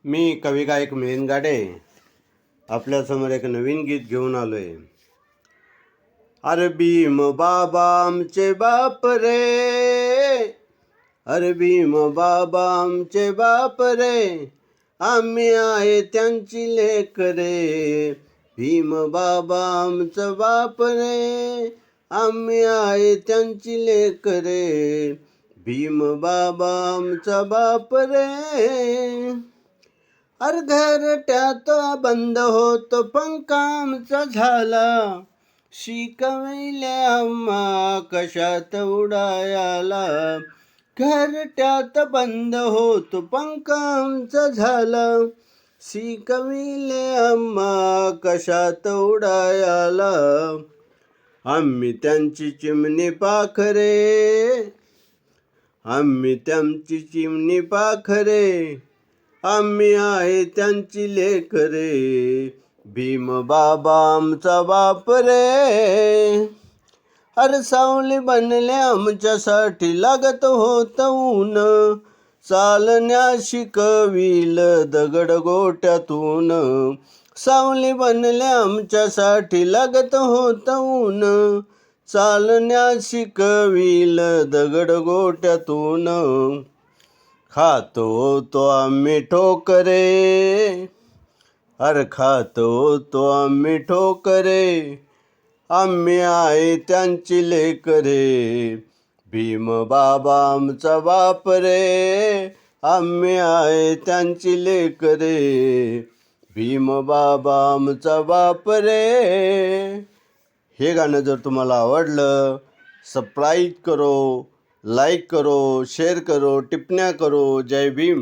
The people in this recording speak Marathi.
मी कवी गायक मिलिंद गाडे आपल्यासमोर एक नवीन गीत घेऊन आलो आहे. अरे भीम बाबा आमचे बाप रे, अरे भीम बाबा आमचे बाप रे, आम्ही आहे त्यांची लेक रे. भीम बाबा आमचं बाप रे, आम्ही आहे त्यांची लेक रे. भीम बाबा आमचा बाप रे. अरे घरट्यात बंद होतो पंखा आमचा झाला, शिकविले आम्हा कशात उडायाला. घरट्यात बंद होतो पंखा आमचा झाला, शिकविले आम्हा कशात उडायाला. आम्ही त्यांची चिमणी पाखरे, आम्ही त्यांची चिमणी पाखरे, आम्ही आहे त्यांची लेक रे. भीम बाबा आमचा बाप रे. अरे सावली बनले आमच्यासाठी लागत होत ऊन, चालण्या शिकविल दगड गोट्यातून. सावली बनले आमच्यासाठी लागत होत ऊन, चालण्या शिकविल दगड गोट्यातून. खातो तो आम्ही ठोकरे, अरे खातो तो आम्ही ठोकरे, आम्ही आहे त्यांची लेक रे. भीम बाबा आमचा बाप रे, आम्ही आहे त्यांची लेक रे. भीम बाबा आमचा बाप रे. हे गाणं जर तुम्हाला आवडलं, सबस्क्राइब करो, लाइक करो, शेयर करो, टिप्पण्या करो. जय भीम.